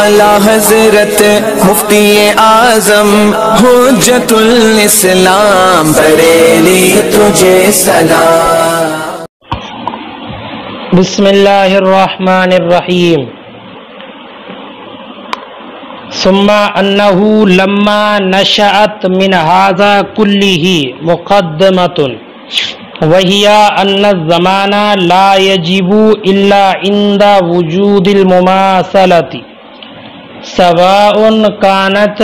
اعلیٰ حضرت مفتی اعظم حجت الاسلام بریلی تجھے سلام۔ بسم اللہ الرحمن الرحیم۔ ثم انہ لما نشأت من هذا كله مقدمۃ وہی ان الزمان لا يجب الا عند وجود المماثلۃ سواء كانت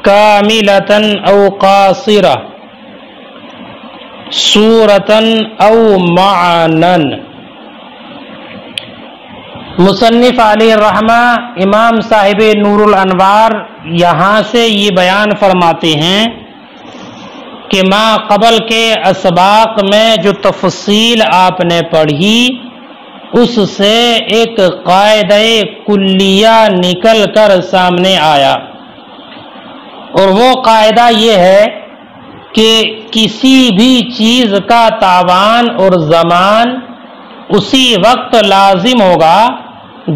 كاملة او قاصرة صورة او معنى۔ مصنف علیہ الرحمہ امام صاحب نور الانوار یہاں سے یہ بیان فرماتے ہیں کہ ما قبل کے اسباق میں جو تفصیل آپ نے پڑھی اس سے ایک قاعدہ کلیہ نکل کر سامنے آیا، اور وہ قاعدہ یہ ہے کہ کسی بھی چیز کا تاوان اور زمان اسی وقت لازم ہوگا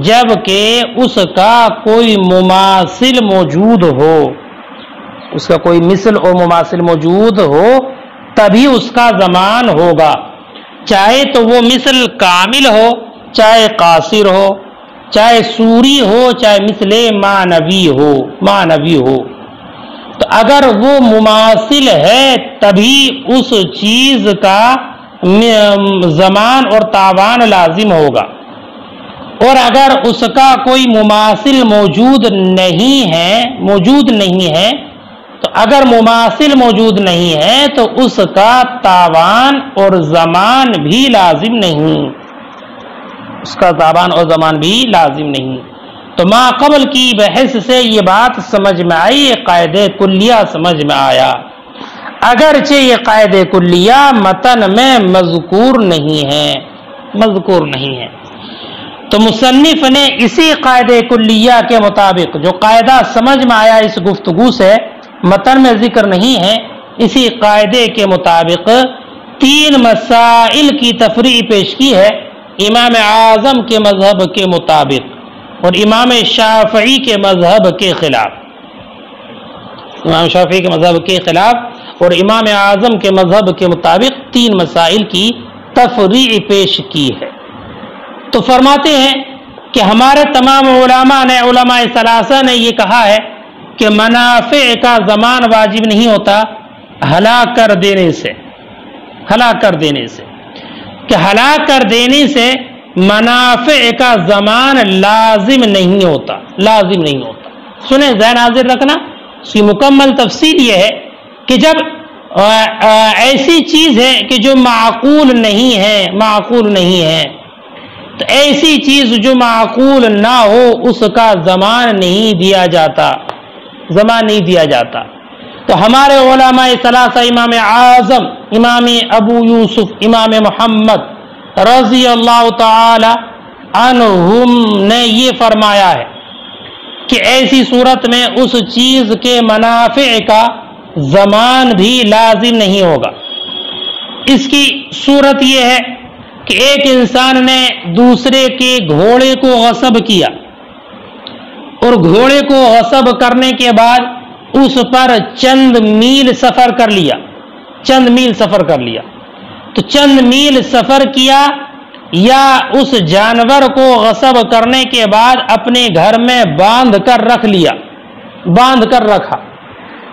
جب کہ اس کا کوئی مماثل موجود ہو، اس کا کوئی مثل اور مماثل موجود ہو تبھی اس کا زمان ہوگا، چاہے تو وہ مثل کامل ہو، چاہے قاصر ہو، چاہے سوری ہو، چاہے مثل معنوی ہو۔ تو اگر وہ مماثل ہے تبھی اس چیز کا زمان اور تاوان لازم ہوگا، اور اگر اس کا کوئی مماثل موجود نہیں ہے تو اگر مماثل موجود نہیں ہے تو اس کا تاوان اور زمان بھی لازم نہیں، اس کا تاوان اور زمان بھی لازم نہیں۔ تو ما قبل کی بحث سے یہ بات سمجھ میں آئی، یہ قاعدہ کلیہ سمجھ میں آیا، اگرچہ یہ قاعدہ کلیہ متن میں مذکور نہیں ہے۔ تو مصنف نے اسی قاعدہ کلیہ کے مطابق جو قاعدہ سمجھ میں آیا اس گفتگو سے، متن میں ذکر نہیں ہے، اسی قاعدے کے مطابق 3 مسائل کی تفریع پیش کی ہے امام اعظم کے مذہب کے مطابق اور امام شافعی کے مذہب کے خلاف، اور امام اعظم کے مذہب کے مطابق 3 مسائل کی تفریع پیش کی ہے۔ تو فرماتے ہیں کہ ہمارے تمام علماء ثلاثہ نے یہ کہا ہے کہ منافع کا زمان واجب نہیں ہوتا ہلاک کر دینے سے منافع کا زمان لازم نہیں ہوتا۔ سنیں ذہن حاضر رکھنا، اس کی مکمل تفصیل یہ ہے کہ جب ایسی چیز ہے کہ جو معقول نہیں ہے تو ایسی چیز جو معقول نہ ہو اس کا زمان نہیں دیا جاتا۔ تو ہمارے علماء ثلاثہ امام اعظم، امام ابو یوسف، امام محمد رضی اللہ تعالی عنہم نے یہ فرمایا ہے کہ ایسی صورت میں اس چیز کے منافع کا زمان بھی لازم نہیں ہوگا۔ اس کی صورت یہ ہے کہ ایک انسان نے دوسرے کے گھوڑے کو غصب کیا، اور گھوڑے کو غصب کرنے کے بعد اس پر چند میل سفر کر لیا، تو چند میل سفر کیا یا اس جانور کو غصب کرنے کے بعد اپنے گھر میں باندھ کر رکھا،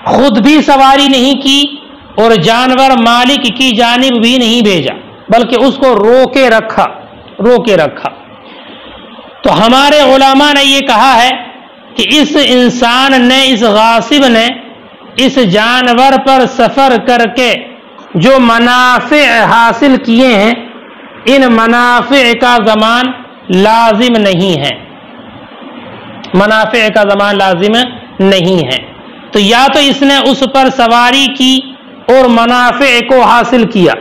خود بھی سواری نہیں کی اور جانور مالک کی جانب بھی نہیں بھیجا بلکہ اس کو روکے رکھا۔ تو ہمارے علماء نے یہ کہا ہے کہ اس انسان نے، اس غاصب نے اس جانور پر سفر کر کے جو منافع حاصل کیے ہیں، ان منافع کا زمان لازم نہیں ہے۔ تو یا تو اس نے اس پر سواری کی اور منافع کو حاصل کیا،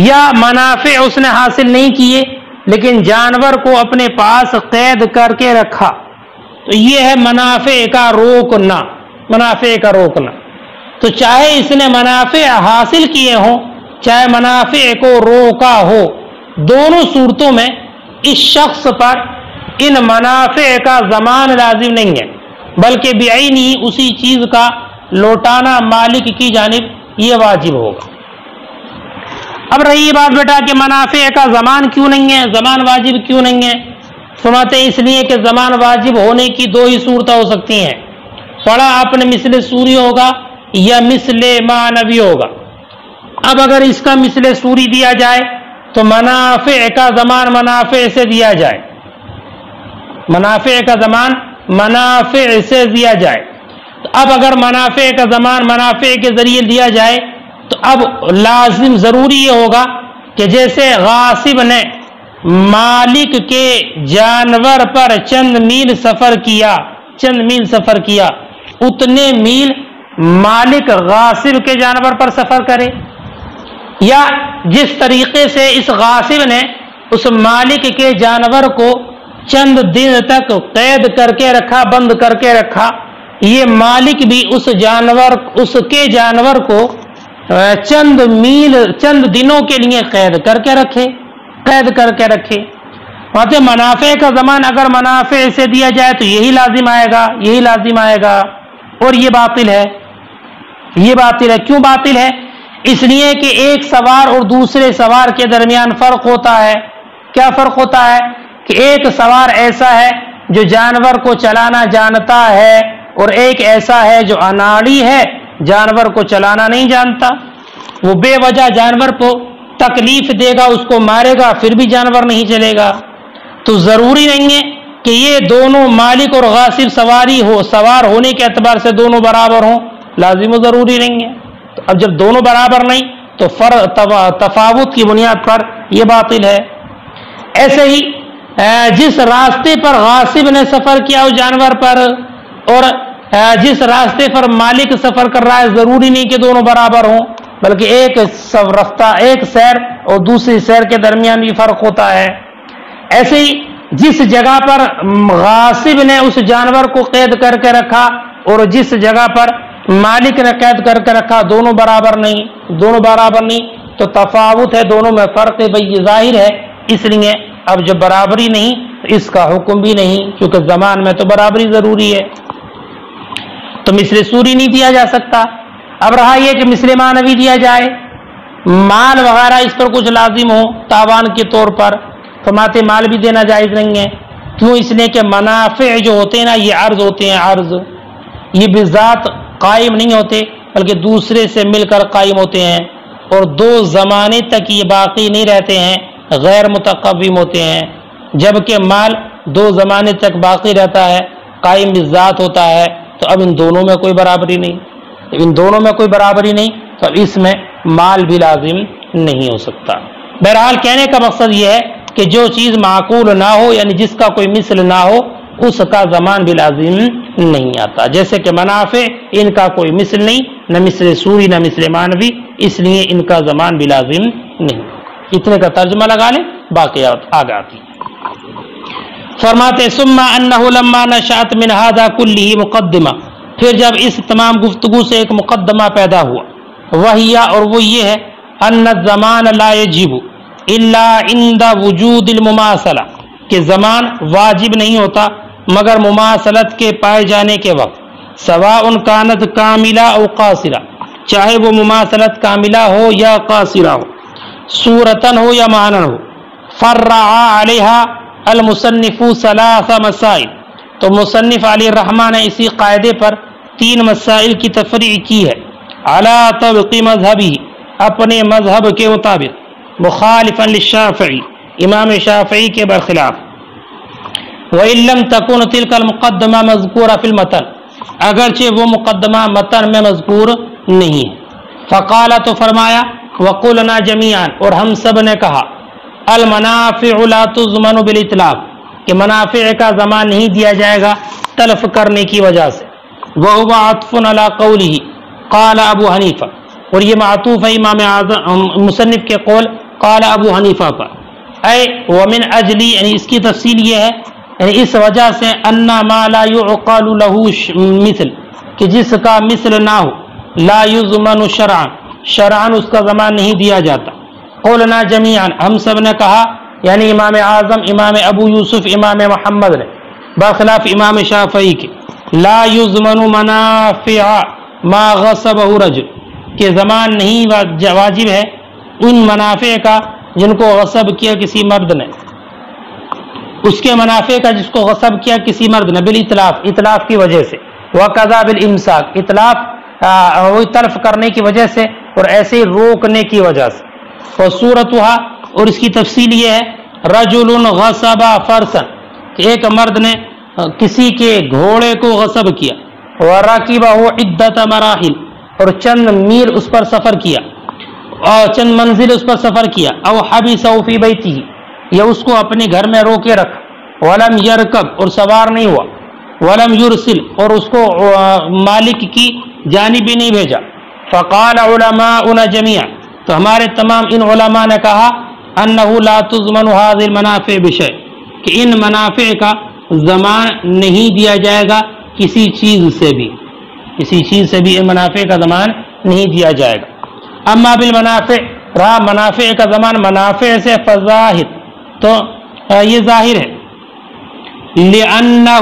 یا منافع اس نے حاصل نہیں کیے لیکن جانور کو اپنے پاس قید کر کے رکھا، تو یہ ہے منافع کا روکنا۔ تو چاہے اس نے منافع حاصل کیے ہوں چاہے منافع کو روکا ہو، دونوں صورتوں میں اس شخص پر ان منافع کا ضمان لازم نہیں ہے، بلکہ بعینی اسی چیز کا لوٹانا مالک کی جانب یہ واجب ہوگا۔ اب رہی یہ بات بیٹا کہ منافع کا ضمان کیوں نہیں ہے، ضمان واجب کیوں نہیں ہے؟ فرماتے ہیں اس لیے کہ ضمان واجب ہونے کی دو ہی صورتیں ہو سکتی ہیں، پڑھا آپ نے مثل سوری ہوگا یا مثل معنوی ہوگا۔ اب اگر اس کا مثل سوری دیا جائے تو منافع کا ضمان منافع سے دیا جائے، منافع کا ضمان منافع سے دیا جائے۔ تو اب اگر منافع کا ضمان منافع کے ذریعے دیا جائے تو اب لازم ضروری یہ ہوگا کہ جیسے غاصب نے مالک کے جانور پر چند میل سفر کیا، اتنے میل مالک غاصب کے جانور پر سفر کرے، یا جس طریقے سے اس غاصب نے اس مالک کے جانور کو چند دن تک قید کر کے رکھا، بند کر کے رکھا، یہ مالک بھی اس کے جانور کو چند دنوں کے لیے قید کر کے رکھے۔ منافع کا ضمان اگر منافع سے دیا جائے تو یہی لازم آئے گا، اور یہ باطل ہے۔ کیوں باطل ہے؟ اس لیے کہ ایک سوار اور دوسرے سوار کے درمیان فرق ہوتا ہے۔ کیا فرق ہوتا ہے؟ کہ ایک سوار ایسا ہے جو جانور کو چلانا جانتا ہے، اور ایک ایسا ہے جو اناڑی ہے، جانور کو چلانا نہیں جانتا۔ وہ بے وجہ جانور کو تکلیف دے گا، اس کو مارے گا، پھر بھی جانور نہیں چلے گا۔ تو ضروری نہیں ہے کہ یہ دونوں مالک اور غاصب سوار ہونے کے اعتبار سے دونوں برابر ہوں، لازم و ضروری نہیں ہے۔ تو اب جب دونوں برابر نہیں تو تفاوت کی بنیاد پر یہ باطل ہے۔ ایسے ہی جس راستے پر غاصب نے سفر کیا اس جانور پر اور جس راستے پر مالک سفر کر رہا ہے، ضروری نہیں کہ دونوں برابر ہوں، بلکہ ایک سیر اور دوسری سیر کے درمیان بھی فرق ہوتا ہے۔ ایسے ہی جس جگہ پر غاصب نے اس جانور کو قید کر کے رکھا اور جس جگہ پر مالک نے قید کر کے رکھا، دونوں برابر نہیں، تو تفاوت ہے، دونوں میں فرق ظاہر ہے۔ اس لیے اب جب برابری نہیں تو اس کا حکم بھی نہیں، کیونکہ زمان میں تو برابری ضروری ہے، تو مثل سوری نہیں دیا جا سکتا۔ اب رہا یہ کہ مثل معنوی دیا جائے، مال وغیرہ اس پر کچھ لازم ہو تاوان کے طور پر، فرماتے مال بھی دینا جائز نہیں ہے۔ کیوں؟ اس لیے کہ منافع جو ہوتے ہیں نا، یہ عرض ہوتے ہیں، عرض یہ بذات قائم نہیں ہوتے بلکہ دوسرے سے مل کر قائم ہوتے ہیں، اور دو زمانے تک یہ باقی نہیں رہتے ہیں، غیر متقوم ہوتے ہیں، جبکہ مال دو زمانے تک باقی رہتا ہے، قائم بذات ہوتا ہے۔ تو اب ان دونوں میں کوئی برابری نہیں، تو اب اس میں مال بھی لازم نہیں ہو سکتا۔ بہرحال کہنے کا مقصد یہ ہے کہ جو چیز معقول نہ ہو، یعنی جس کا کوئی مثل نہ ہو، اس کا زمان بھی لازم نہیں آتا۔ جیسے کہ منافع، ان کا کوئی مثل نہیں، نہ مثل سوری نہ مثل معنوی، اس لیے ان کا زمان بھی لازم نہیں۔ اتنے کا ترجمہ لگا لیں، باقیات آگے آتی ہیں۔ فرماتے ثم انہ لما نشأت من هذا كله مقدمہ، پھر جب اس تمام گفتگو سے ایک مقدمہ پیدا ہوا، وہی اور وہ یہ ہے ان الزمان لا یجب الا عند وجود المماثلہ، کہ زمان واجب نہیں ہوتا مگر مماثلت کے پائے جانے کے وقت، سواء کانت کاملہ او قاصرہ، چاہے وہ مماثلت کاملہ ہو یا قاصرہ ہو، صورتن ہو یا معنن ہو۔ فرع علیہا المصنف ثلاث مسائل، تو مصنف علی الرحمن نے اسی قاعدے پر 3 مسائل کی تفریع کی ہے، علی طبق مذہبی، اپنے مذہب کے مطابق، مخالفا للشافعی، امام شافعی کے برخلاف، وَإِن لَّمْ تَكُنْ تِلْكَ الْمُقَدَّمَةُ مَذْكُورَةً فِي الْمَتْنِ، اگرچہ وہ مقدمہ متن میں مذکور نہیں ہے۔ فقال، تو فرمایا، وَقُلْنَا جَمِيعًا، اور ہم سب نے کہا، المنافع لا تضمن بالاطلاق، کہ منافع کا ضمان نہیں دیا جائے گا تلف کرنے کی وجہ سے۔ وَهُوَ عَطْفٌ عَلَى قَوْلِهِ قَالَ ابو حنیفہ، اور یہ معطوف ہے امام مصنف کے قول قال ابو حنیفہ پر، اے ومن اجلی، یعنی اس کی تفصیل یہ ہے، یعنی اس وجہ سے ان ما لا يعقل له مثل، کہ جس کا مثل نہ ہو، لا يضمن شرعا، شرعا اس کا ضمان نہیں دیا جاتا۔ قولنا جمیعا، ہم سب نے کہا، یعنی امام اعظم امام ابو یوسف امام محمد نے برخلاف امام شافعی کے لا یضمن منافع ما غصبہ رجل کہ ضمان نہیں واجب ہے ان منافع کا جن کو غصب کیا کسی مرد نے، اس کے منافع کا جس کو غصب کیا کسی مرد نے بالاطلاف، اطلاف کی وجہ سے، وقضا بالامساک اطلاف وہ تلف کرنے کی وجہ سے اور ایسے روکنے کی وجہ سے، اور صورتها اور اس کی تفصیل یہ ہے رجل غصب فرسا کہ ایک مرد نے کسی کے گھوڑے کو غصب کیا، ورکبہ عدۃ مراحل اور چند میل اس پر سفر کیا اور چند منزل اس پر سفر کیا، او حبسہ فی بیتہ یا اس کو اپنے گھر میں روکے رکھ، ولم یرکب اور سوار نہیں ہوا، ولم یرسل اور اس کو مالک کی جانب بھی نہیں بھیجا، فقال علماؤنا جميعا تو ہمارے تمام ان علماء نے کہا انہ لا تضمن هذه المنافع بشیء کہ ان منافع کا ضمان نہیں دیا جائے گا کسی چیز سے بھی، کسی چیز سے بھی ان منافع کا ضمان نہیں دیا جائے گا۔ اما بالمنافع رہا منافع کا ضمان منافع سے فظاہر تو یہ ظاہر ہے، لأنہ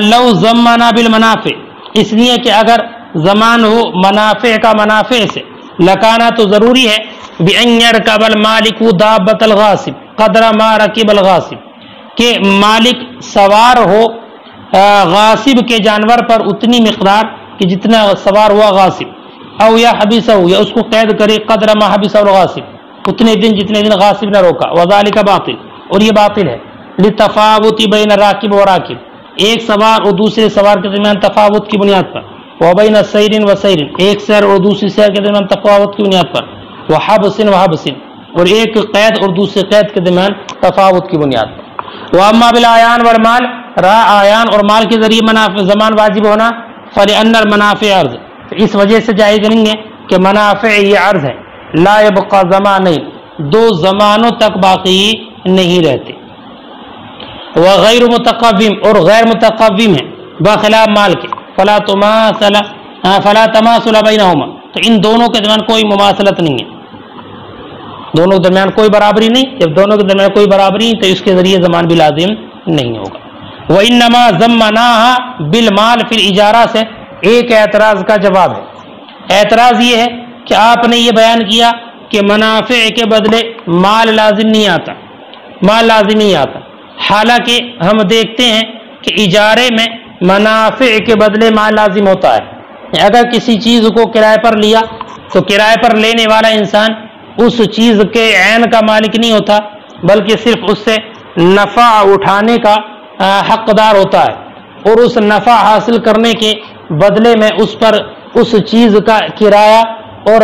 لو ضمنا بالمنافع اس لیے کہ اگر ضمان ہو منافع کا منافع سے لکانا تو ضروری ہے بأن يركب المالك دابة الغاصب قدر ما ركب الغاصب کہ مالک سوار ہو غاصب کے جانور پر اتنی مقدار کہ جتنا سوار ہوا غاصب، او یا حبسہ یا اس کو قید کرے قدر ما حبسہ الغاصب اتنے دن جتنے دن غاصب نہ روکا، وذالک باطل اور یہ باطل ہے، لتفاوت بین راکب و راکب ایک سوار اور دوسرے سوار کے درمیان تفاوت کی بنیاد پر، وبین سیر و سیر ایک سیر اور دوسری سیر کے درمیان تفاوت کی بنیاد پر، وحبس و حبس اور ایک قید اور دوسرے قید کے درمیان تفاوت کی بنیاد پر۔ واما بالاعیان والمال رہا اعیان اور مال کے ذریعے ضمان واجب ہونا، فلأن المنافع عرض اس وجہ سے جائز نہیں ہے کہ منافع یہ عرض ہے، لا يبقى زمانین دو زمانوں تک باقی نہیں رہتے، وغیر متقوم اور غیر متقوم ہے بخلاف مال کے، فلا تماثل بینہما تو ان دونوں کے درمیان کوئی مماثلت نہیں ہے، دونوں کے درمیان کوئی برابری نہیں، جب دونوں کے درمیان کوئی برابری نہیں تو اس کے ذریعے ضمان بھی لازم نہیں ہوگا۔ وَإِنَّمَا ضَمَّنَاهَا بِالْمَالِ فِي الْإِجَارَةِ سے ایک اعتراض کا جواب ہے، اعتراض یہ ہے کہ آپ نے یہ بیان کیا کہ منافع کے بدلے مال لازم نہیں آتا، مال لازم نہیں آتا، حالانکہ ہم دیکھتے ہیں کہ اجارے میں منافع کے بدلے مال لازم ہوتا ہے۔ اگر کسی چیز کو کرائے پر لیا تو کرائے پر لینے والا انسان اس چیز کے عین کا مالک نہیں ہوتا بلکہ صرف اس سے نفع اٹھانے کا حقدار ہوتا ہے، اور اس نفع حاصل کرنے کے بدلے میں اس پر اس چیز کا کرایہ اور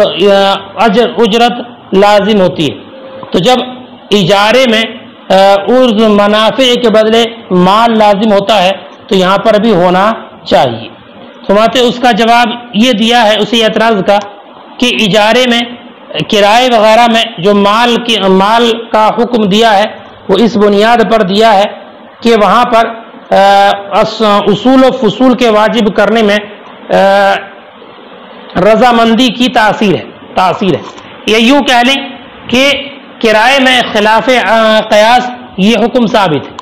اجرت لازم ہوتی ہے۔ تو جب اجارے میں اس منافع کے بدلے مال لازم ہوتا ہے تو یہاں پر بھی ہونا چاہیے۔ سماتے اس کا جواب یہ دیا ہے اسی اعتراض کا کہ اجارے میں کرائے وغیرہ میں جو مال کا حکم دیا ہے وہ اس بنیاد پر دیا ہے کہ وہاں پر اصول و فصول کے واجب کرنے میں رضامندی کی تاثیر ہے یا یوں کہہ لیں کہ کرائے میں خلاف قیاس یہ حکم ثابت ہے،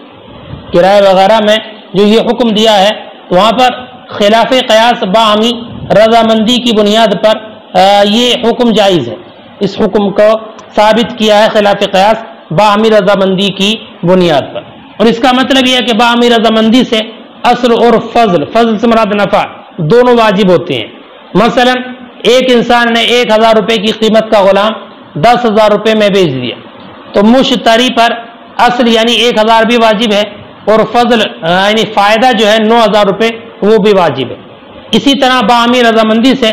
کرائے وغیرہ میں جو یہ حکم دیا ہے وہاں پر خلاف قیاس باہمی رضامندی کی بنیاد پر یہ حکم جائز ہے، اس حکم کو ثابت کیا ہے خلاف قیاس باہمی رضامندی کی بنیاد پر، اور اس کا مطلب یہ ہے کہ باہمی رضامندی سے اصل اور فضل سے مراد نفع دونوں واجب ہوتے ہیں۔ مثلا ایک انسان نے 1000 روپے کی قیمت کا غلام 10,000 روپے میں بیچ دیا تو مشتری پر اصل یعنی 1000 بھی واجب ہے اور فضل یعنی فائدہ جو ہے 9,000 روپے وہ بھی واجب ہے۔ اسی طرح باہمی رضامندی سے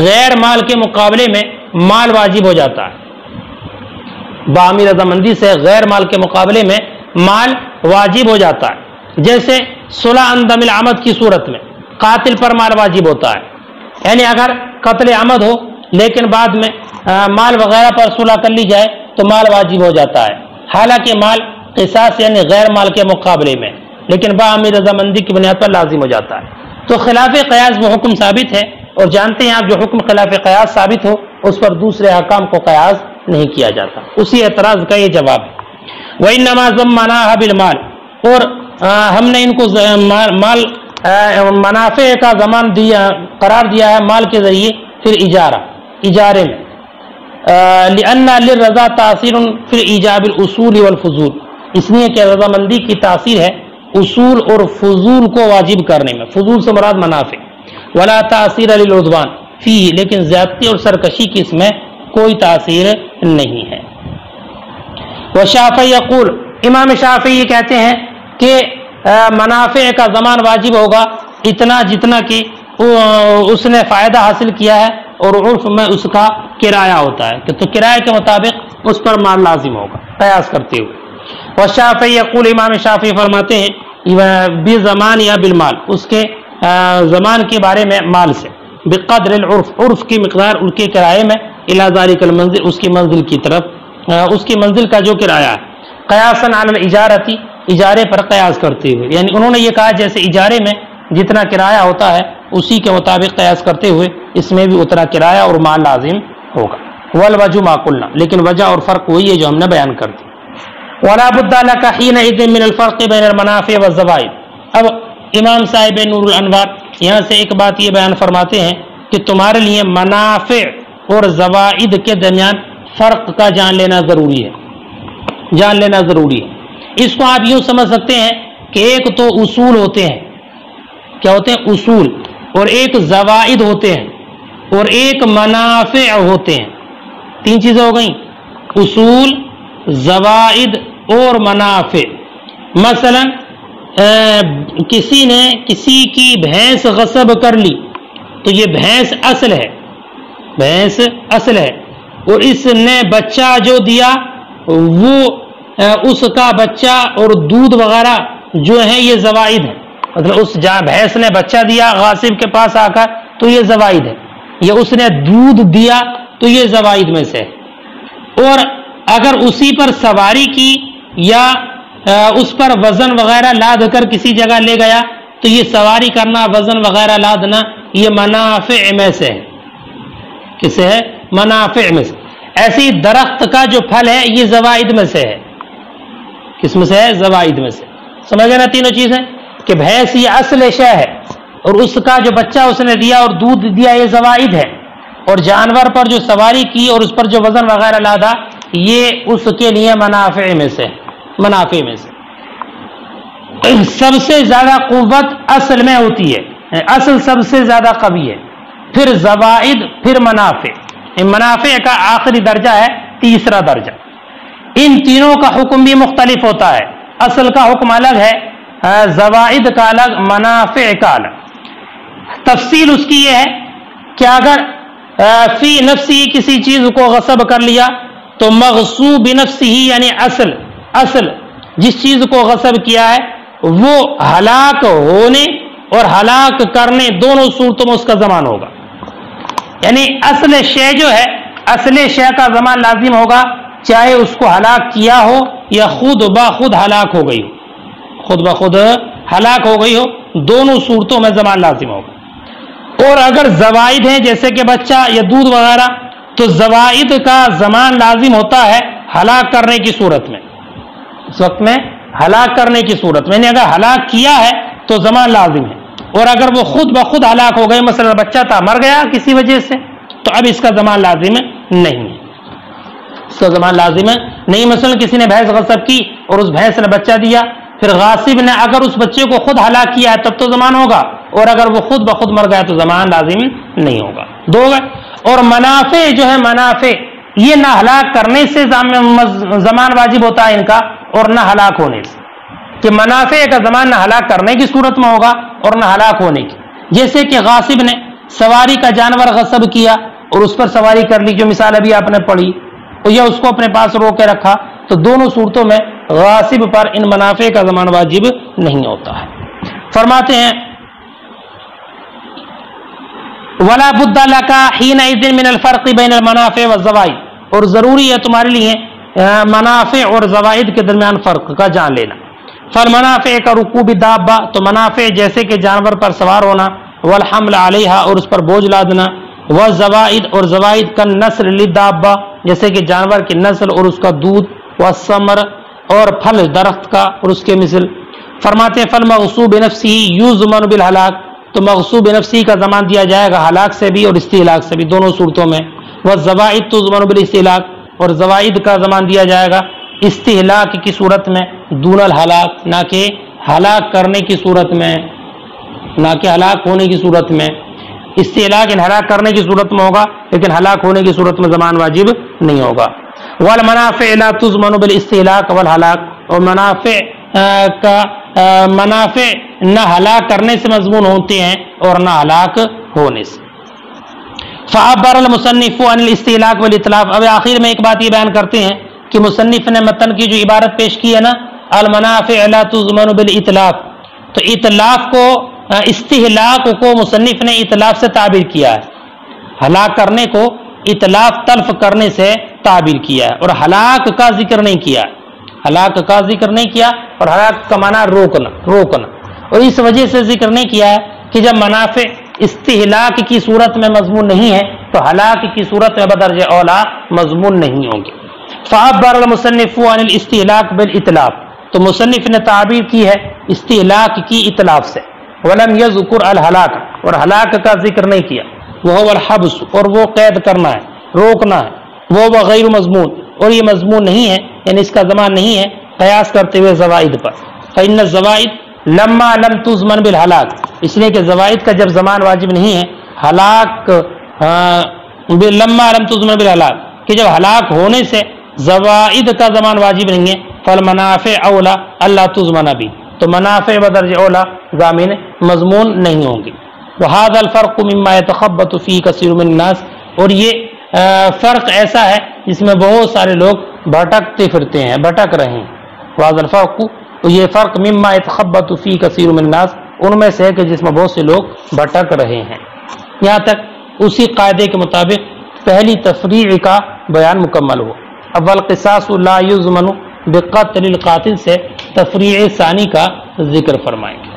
غیر مال کے مقابلے میں مال واجب ہو جاتا ہے، باہمی رضامندی سے غیر مال کے مقابلے میں مال واجب ہو جاتا ہے، جیسے صلح عندم العمد کی صورت میں قاتل پر مال واجب ہوتا ہے، یعنی اگر قتل عمد ہو لیکن بعد میں مال وغیرہ پر صلح کر لی جائے تو مال واجب ہو جاتا ہے، حالانکہ مال قصاص یعنی غیر مال کے مقابلے میں لیکن باہمی رضامندی کی بنیاد پر لازم ہو جاتا ہے۔ تو خلاف قیاس وہ حکم ثابت ہے، اور جانتے ہیں آپ جو حکم خلاف قیاس ثابت ہو اس پر دوسرے احکام کو قیاس نہیں کیا جاتا، اسی اعتراض کا یہ جواب ہے۔ وَإِنَّمَا ضَمَّنَاهَا بِالْمَالِ، اور ہم نے ان کو مال منافع کا ضمان قرار دیا ہے مال کے ذریعے، پھر اجارے میں، لِأَنَّ لِلرَّضَا تَأْثِيرٌ فِي إِيجَابِ الْأُصُولِ وَالْفُضُولِ، اس لیے کہ رضامندی کی تاثیر ہے اصول اور فضول کو واجب کرنے میں، فضول سے مراد منافع، وَلَا تَأْثِيرَ لِلْعُدْوَانِ فِيهِ، لیکن زیادتی اور سرکشی کی اس میں کوئی تاثیر نہیں ہے۔ وَالشَّافِعِيُّ يَقُولُ، امام شافعی یہ کہتے ہیں کہ منافع کا ضمان واجب ہوگا اتنا جتنا کہ اس نے فائدہ حاصل کیا ہے، اور عرف میں اس کا کرایہ ہوتا ہے، کہ تو کرایہ کے مطابق اس پر مال لازم ہوگا قیاس کرتے ہوئے۔ والشافعی یقول، امام شافعی فرماتے ہیں بزمان یا بالمال، اس کے زمان کے بارے میں مال سے، بقدر العرف، عرف کی مقدار ان کے کرائے میں، الی ذالک المنزل، اس کی منزل کی طرف، اس کی منزل کا جو کرایہ ہے، قیاسا علی الاجارتی، اجارے پر قیاس کرتے ہوئے، یعنی انہوں نے یہ کہا جیسے اجارے میں جتنا کرایہ ہوتا ہے اسی کے مطابق قیاس کرتے ہوئے اس میں بھی اتنا کرایہ اور مال لازم ہوگا۔ والوجہ ما قلنا، لیکن وجہ اور فرق وہی ہے جو ہم نے بیان کر دی۔ ولا بد لك حينئذ من الفرق بين المنافع والزوائد، اب امام صاحب نور الانوار یہاں سے ایک بات یہ بیان فرماتے ہیں کہ تمہارے لیے منافع اور زوائد کے درمیان فرق کا جان لینا ضروری ہے، جان لینا ضروری ہے۔ اس کو آپ یوں سمجھ سکتے ہیں کہ ایک تو اصول ہوتے ہیں، کیا ہوتے ہیں؟ اصول، اور ایک زوائد ہوتے ہیں، اور ایک منافع ہوتے ہیں۔ تین چیزیں ہو گئیں، اصول، زوائد اور منافع۔ مثلا کسی نے کسی کی بھینس غصب کر لی تو یہ بھینس اصل ہے، بھینس اصل ہے، اور اس نے بچہ جو دیا وہ اس کا بچہ اور دودھ وغیرہ جو ہے یہ زوائد ہے، مطلب اس جہاں بھینس نے بچہ دیا غاصب کے پاس آ کر تو یہ زوائد ہے، یا اس نے دودھ دیا تو یہ زوائد میں سے ہے۔ اور اگر اسی پر سواری کی یا اس پر وزن وغیرہ لاد کر کسی جگہ لے گیا تو یہ سواری کرنا، وزن وغیرہ لادنا، یہ منافع میں سے ہے۔ کس سے ہے؟ منافع میں سے۔ ایسی درخت کا جو پھل ہے یہ زوائد میں سے ہے۔ کس میں سے ہے؟ زوائد میں سے۔ سمجھ گئے نا تینوں چیزیں، کہ بھینس یہ اصل شے ہے، اور اس کا جو بچہ اس نے دیا اور دودھ دیا یہ زوائد ہے، اور جانور پر جو سواری کی اور اس پر جو وزن وغیرہ لادا یہ اس کے لیے منافع میں سے، منافع میں سے۔ سب سے زیادہ قوت اصل میں ہوتی ہے، اصل سب سے زیادہ قوی ہے، پھر زوائد، پھر منافع۔ منافع کا آخری درجہ ہے تیسرا درجہ۔ ان تینوں کا حکم بھی مختلف ہوتا ہے، اصل کا حکم الگ ہے، زوائد کا الگ، منافع کا الگ۔ تفصیل اس کی یہ ہے کہ اگر فی نفسی کسی چیز کو غصب کر لیا تو مغصوب بنفسی ہی، یعنی اصل جس چیز کو غصب کیا ہے وہ ہلاک ہونے اور ہلاک کرنے دونوں صورتوں میں اس کا ضمان ہوگا۔ یعنی اصل شے جو ہے، اصل شے کا ضمان لازم ہوگا، چاہے اس کو ہلاک کیا ہو یا خود بخود ہلاک ہو گئی ہو، خود بخود ہلاک ہو گئی ہو، دونوں صورتوں میں ضمان لازم ہوگا۔ اور اگر زوائد ہیں جیسے کہ بچہ یا دودھ وغیرہ تو زوائد کا ضمان لازم ہوتا ہے ہلاک کرنے کی صورت میں، اس وقت میں ہلاک کرنے کی صورت میں، یعنی اگر ہلاک کیا ہے تو ضمان لازم ہے، اور اگر وہ خود بخود ہلاک ہو گئے، مثلا بچہ تھا مر گیا کسی وجہ سے، تو اب اس کا ضمان لازم نہیں ہے، اس کا ضمان لازم نہیں۔ مثلا کسی نے بھینس غصب کی اور اس بھینس نے بچہ دیا، پھر غاصب نے اگر اس بچے کو خود ہلاک کیا ہے تب تو ضمان ہوگا، اور اگر وہ خود بخود مر گیا تو ضمان لازم نہیں ہوگا۔ دو گئے۔ اور منافع جو ہے، منافع یہ نہ ہلاک کرنے سے ضمان واجب ہوتا ہے ان کا، اور نہ ہلاک ہونے سے، کہ منافع کا ضمان نہ ہلاک کرنے کی صورت میں ہوگا اور نہ ہلاک ہونے کی۔ جیسے کہ غاصب نے سواری کا جانور غصب کیا اور اس پر سواری کر لی، جو مثال ابھی آپ نے پڑھی، یا اس کو اپنے پاس رو کے رکھا، تو دونوں صورتوں میں غاصب پر ان منافع کا ضمان واجب نہیں ہوتا ہے۔ فرماتے ہیں وَلَا بُدَّ لَكَ حِينَئِذٍ مِنَ الْفَرْقِ بَيْنَ الْمَنَافِعِ وَالزَّوَائِدِ، اور ضروری ہے تمہارے لیے منافع اور زوائد کے درمیان فرق کا جان لینا۔ فالمنافع کا رکوب دابہ، تو منافع جیسے کہ جانور پر سوار ہونا، والحمل علیہا، اور اس پر بوجھ لادنا، والزوائد، اور زوائد کا نسل للدابہ، جیسے کہ جانور کی نسل اور اس کا دودھ، والثمر، اور پھل درخت کا اور اس کے مثل. فرماتے ہیں فالمغصوب بنفسی یضمن بالہلاک، تو مغصوب نفسی کا ضمان دیا جائے گا ہلاک سے بھی اور استہلاک سے بھی، دونوں صورتوں میں. والزوائد تضمن بالاستہلاک، اور زوائد کا ضمان دیا جائے گا استہلاک کی صورت میں، دون الہلاک، نہ کہ ہلاک کرنے کی صورت میں، نہ کہ ہلاک ہونے کی صورت میں. استہلاک ہلاک کرنے کی صورت میں ہوگا لیکن ہلاک ہونے کی صورت میں ضمان واجب نہیں ہوگا. والمنافع لا تضمن بالاستہلاک والہلاک، اور منافع کا منافع نہ ہلاک کرنے سے مضمون ہوتے ہیں اور نہ ہلاک ہونے سے. فعبر المصنف عن الاستہلاک والاتلاف. اب آخر میں ایک بات یہ بیان کرتے ہیں کہ مصنف نے متن کی جو عبارت پیش کی ہے نا، المنافع لا تضمن بالاتلاف، تو اتلاف کو، استہلاک کو مصنف نے اتلاف سے تعبیر کیا ہے، ہلاک کرنے کو اتلاف تلف کرنے سے تعبیر کیا ہے، اور ہلاک کا ذکر نہیں کیا، ہلاک کا ذکر نہیں کیا، اور ہلاک کا معنی روکنا، اور اس وجہ سے ذکر نہیں کیا ہے کہ جب منافع استہلاک کی صورت میں مضمون نہیں ہے تو ہلاک کی صورت میں بدرجہ اولا مضمون نہیں ہوں گے. فعبر المصنف عن الاستہلاک بالاتلاف، تو مصنف نے تعبیر کی ہے استہلاک کی اتلاف سے. ولم یذکر الہلاک، اور ہلاک کا ذکر نہیں کیا. وہ الحبس، اور وہ قید کرنا ہے، روکنا ہے. وہ غیر مضمون، اور یہ مضمون نہیں ہے، یعنی اس کا ضمان نہیں ہے قیاس کرتے ہوئے زوائد پر. فإن الزوائد لما لم تضمن بالہلاک، اس لیے کہ زوائد کا جب ضمان واجب نہیں ہے، ہلاک لما لم تضمن بالہلاک، کہ جب ہلاک ہونے سے زوائد کا ضمان واجب نہیں ہے، فالمنافع اولا اللہ تضمن بھی، تو منافع بدرجہ اولا ضامن مضمون نہیں ہوں گے. وهذا الفرق مما يتخبط فيه كثير من الناس، اور یہ فرق ایسا ہے جس میں بہت سارے لوگ بھٹکتے پھرتے ہیں، بھٹک رہے ہیں. وهذا الفرق، یہ فرق مما يتخبط فيه كثير من الناس، ان میں سے ہے کہ جس میں بہت سے لوگ بھٹک رہے ہیں. یہاں تک اسی قاعدے کے مطابق پہلی تفریع کا بیان مکمل ہو. اول قصاص لا یضمن بقتل القاتل سے تفریع ثانی کا ذکر فرمائیں گے.